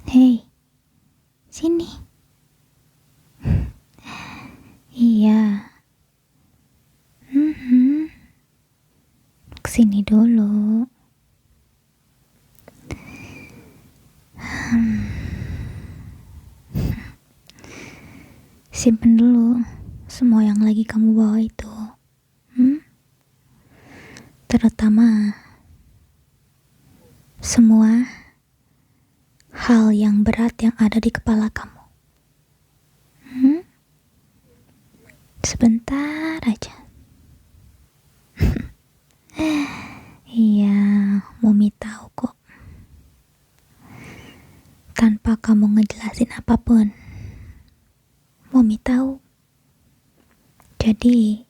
Hei, sini. Iya. Kesini dulu. Simpen dulu semua yang lagi kamu bawa itu. Terutama semua hal yang berat yang ada di kepala kamu. Sebentar aja. Iya, Mumi tahu kok. Tanpa kamu ngejelasin apapun, Mumi tahu. Jadi,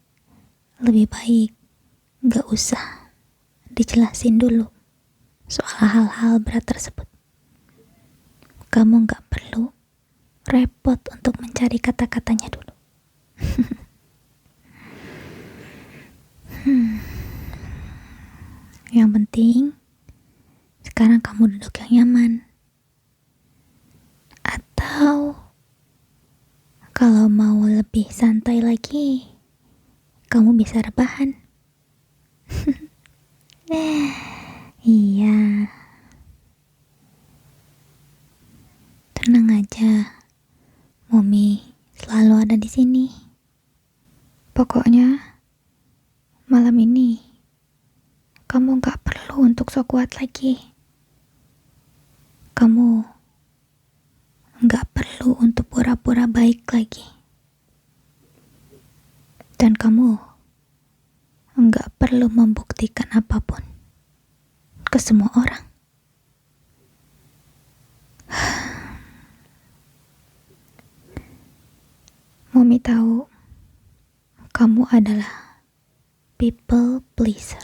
lebih baik gak usah dijelasin dulu soal hal-hal berat tersebut. Kamu gak perlu repot untuk mencari kata-katanya dulu. Yang penting sekarang kamu duduk yang nyaman. Atau kalau mau lebih santai lagi, kamu bisa rebahan. Iya. Tenang aja. Mumi selalu ada di sini. Pokoknya malam ini kamu gak perlu untuk sok kuat lagi. Kamu gak perlu untuk pura-pura baik lagi. Dan kamu gak perlu membuktikan apapun ke semua orang. Mumi tahu kamu adalah people pleaser.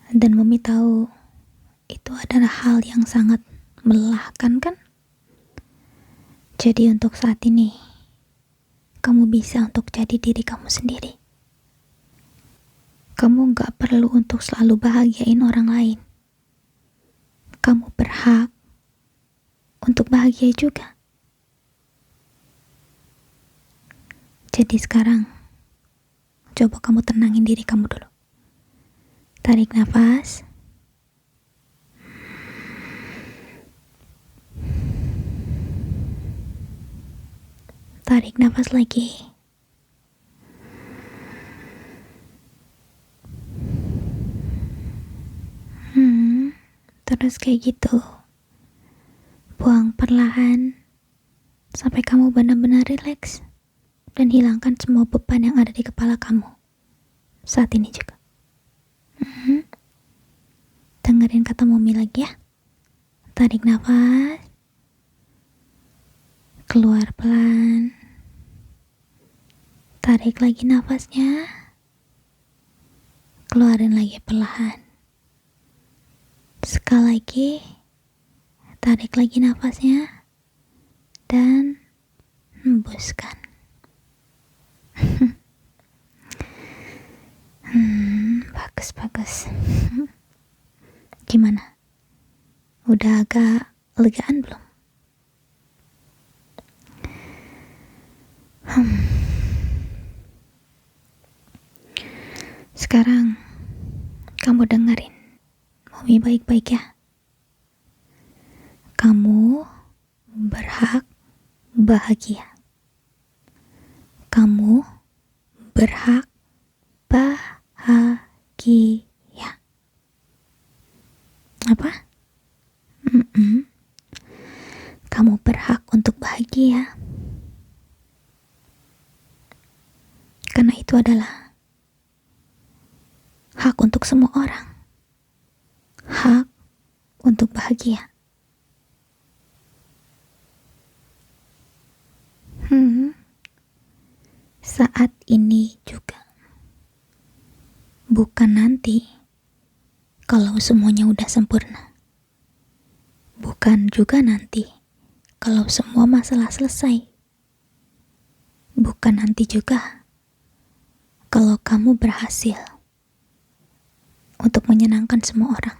Dan Mumi tahu itu adalah hal yang sangat melelahkan, kan? Jadi untuk saat ini kamu bisa untuk jadi diri kamu sendiri. Kamu gak perlu untuk selalu bahagiain orang lain. Kamu berhak untuk bahagia juga. Jadi sekarang coba kamu tenangin diri kamu dulu. Tarik nafas. Tarik nafas lagi. Terus kayak gitu. Buang perlahan sampai kamu benar-benar rileks dan hilangkan semua beban yang ada di kepala kamu saat ini juga. Dengerin kata Mumi lagi ya. Tarik nafas. Keluar pelan. Tarik lagi nafasnya. Keluarin lagi perlahan. Sekali lagi. Tarik lagi nafasnya. Dan hembuskan. Bagus. Gimana? Udah agak legaan belum? Sekarang kamu dengerin Mumi baik-baik ya. Kamu berhak bahagia. Kamu berhak bahagia. Apa? Kamu berhak untuk bahagia. Karena itu adalah hak untuk semua orang. Hak untuk bahagia. Saat ini juga. Bukan nanti kalau semuanya udah sempurna. Bukan juga nanti kalau semua masalah selesai. Bukan nanti juga kalau kamu berhasil untuk menyenangkan semua orang.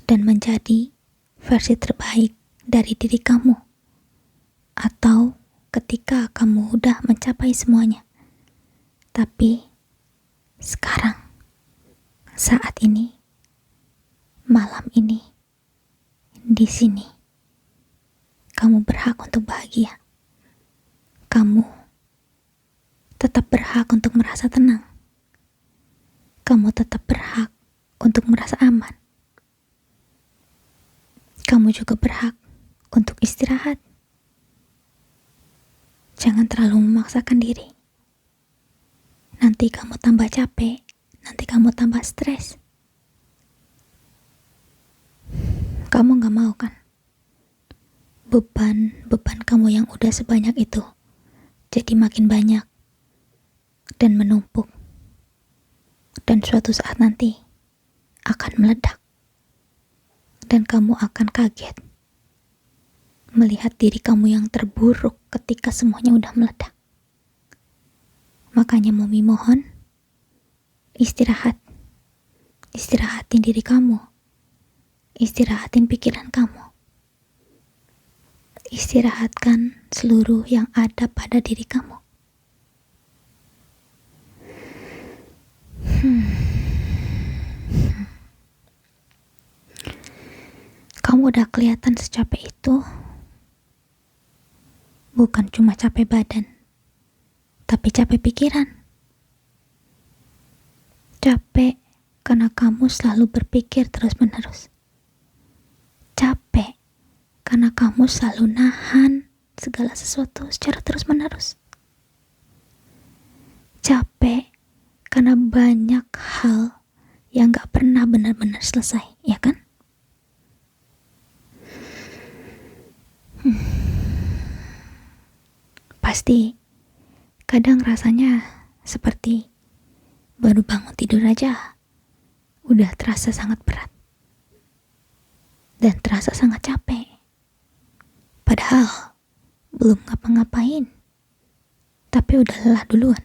dan menjadi versi terbaik dari diri kamu. Atau ketika kamu udah mencapai semuanya. Tapi sekarang, saat ini, malam ini, di sini, kamu berhak untuk bahagia. Kamu tetap berhak untuk merasa tenang. Kamu tetap berhak untuk merasa aman. Kamu juga berhak untuk istirahat. Jangan terlalu memaksakan diri. Nanti kamu tambah capek, nanti kamu tambah stres. Kamu gak mau kan? Beban kamu yang udah sebanyak itu jadi makin banyak dan menumpuk. Dan suatu saat nanti akan meledak. Dan kamu akan kaget melihat diri kamu yang terburuk ketika semuanya udah meledak. Makanya Momi mohon, istirahat. Istirahatin diri kamu. Istirahatin pikiran kamu. Istirahatkan seluruh yang ada pada diri kamu. Kamu udah kelihatan secapek itu. Bukan cuma capek badan, tapi capek pikiran. Capek karena kamu selalu berpikir terus-menerus. Capek karena kamu selalu nahan segala sesuatu secara terus-menerus. Capek karena banyak hal yang gak pernah benar-benar selesai, ya kan? Pasti kadang rasanya seperti baru bangun tidur aja udah terasa sangat berat dan terasa sangat capek. Padahal belum ngapa-ngapain, tapi udah lelah duluan.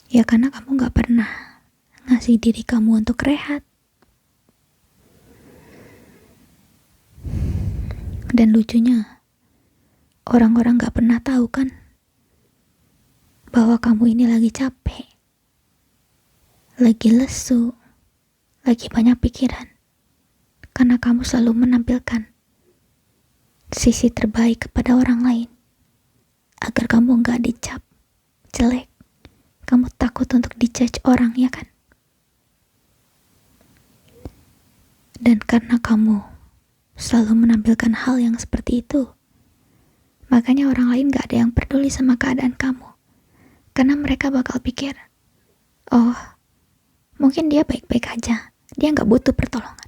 Ya karena kamu gak pernah ngasih diri kamu untuk rehat. Dan lucunya, orang-orang gak pernah tahu kan bahwa kamu ini lagi capek, lagi lesu, lagi banyak pikiran. Karena kamu selalu menampilkan sisi terbaik kepada orang lain, agar kamu gak dicap jelek. Kamu takut untuk dijudge orang, ya kan? Dan karena kamu selalu menampilkan hal yang seperti itu, makanya orang lain gak ada yang peduli sama keadaan kamu. Karena mereka bakal pikir, oh, mungkin dia baik-baik aja, dia gak butuh pertolongan.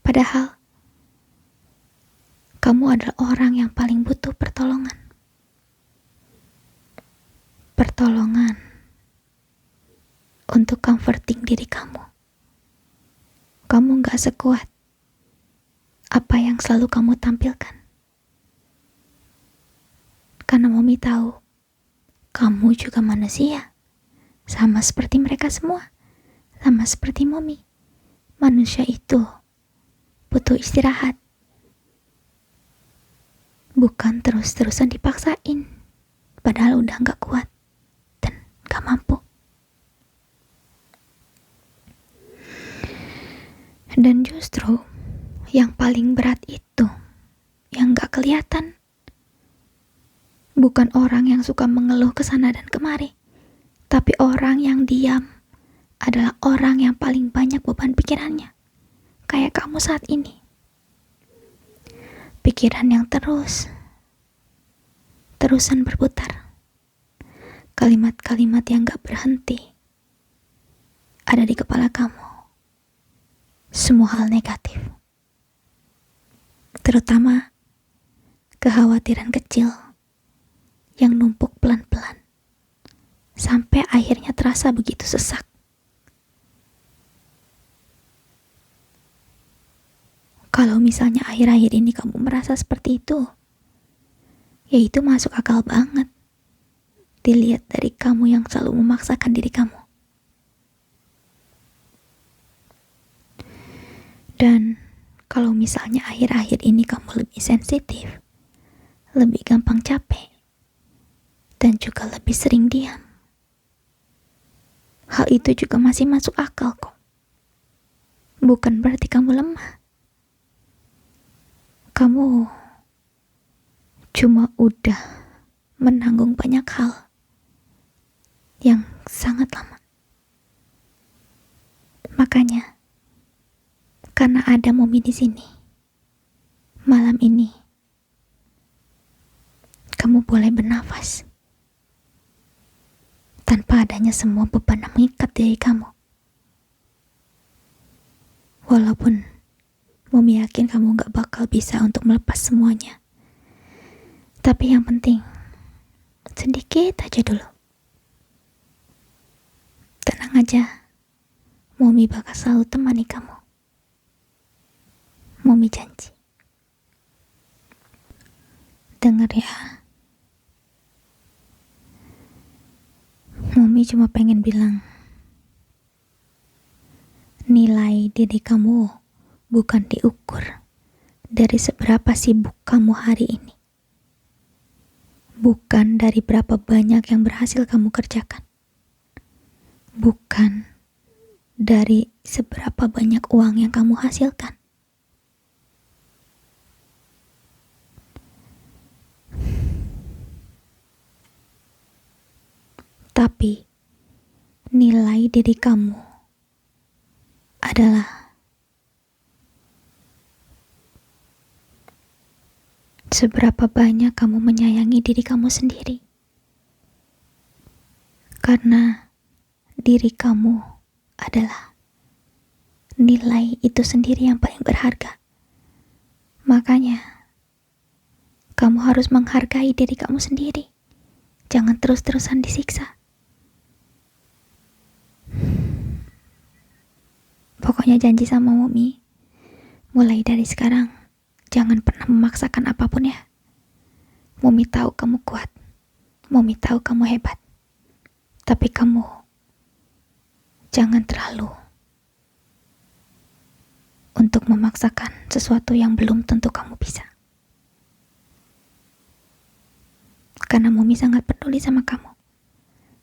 Padahal kamu adalah orang yang paling butuh pertolongan. Pertolongan untuk comforting diri kamu. Kamu gak sekuat apa yang selalu kamu tampilkan. Karena Momi tahu, kamu juga manusia. Sama seperti mereka semua. Sama seperti Momi. Manusia itu butuh istirahat. Bukan terus-terusan dipaksain. Padahal udah gak kuat dan gak mampu. Dan justru yang paling berat itu, yang gak kelihatan, bukan orang yang suka mengeluh kesana dan kemari, tapi orang yang diam adalah orang yang paling banyak beban pikirannya. Kayak kamu saat ini. Pikiran yang terusan berputar. Kalimat-kalimat yang gak berhenti ada di kepala kamu. Semua hal negatif. Terutama kekhawatiran kecil yang numpuk pelan-pelan sampai akhirnya terasa begitu sesak. Kalau misalnya akhir-akhir ini kamu merasa seperti itu, ya itu masuk akal banget. Dilihat dari kamu yang selalu memaksakan diri kamu. Dan kalau misalnya akhir-akhir ini kamu lebih sensitif, lebih gampang capek, dan juga lebih sering diam, hal itu juga masih masuk akal kok. Bukan berarti kamu lemah. Kamu cuma udah menanggung banyak hal yang sangat lama. Makanya, karena ada Momi di sini, malam ini kamu boleh bernafas tanpa adanya semua beban yang mengikat diri kamu. Walaupun Momi yakin kamu gak bakal bisa untuk melepas semuanya, tapi yang penting sedikit aja dulu. Tenang aja, Momi bakal selalu temani kamu. Momi janji. Dengar ya, Momi cuma pengen bilang, nilai diri kamu bukan diukur dari seberapa sibuk kamu hari ini. Bukan dari berapa banyak yang berhasil kamu kerjakan. Bukan dari seberapa banyak uang yang kamu hasilkan. Tapi nilai diri kamu adalah seberapa banyak kamu menyayangi diri kamu sendiri. Karena diri kamu adalah nilai itu sendiri yang paling berharga. Makanya, kamu harus menghargai diri kamu sendiri. Jangan terus-terusan disiksa. Pokoknya janji sama Momi, mulai dari sekarang, jangan pernah memaksakan apapun ya. Momi tahu kamu kuat. Momi tahu kamu hebat. Tapi kamu jangan terlalu untuk memaksakan sesuatu yang belum tentu kamu bisa. Karena Momi sangat peduli sama kamu.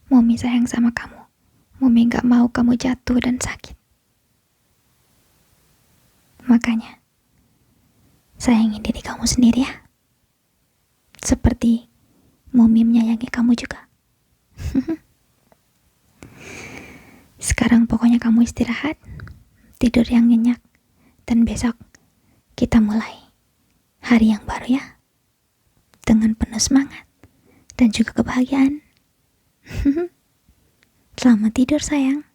Momi sayang sama kamu. Momi gak mau kamu jatuh dan sakit. Makanya, sayangi diri kamu sendiri ya. Seperti Momi menyayangi kamu juga. Sekarang pokoknya kamu istirahat, tidur yang nyenyak, dan besok kita mulai hari yang baru ya. Dengan penuh semangat dan juga kebahagiaan. Selamat tidur sayang.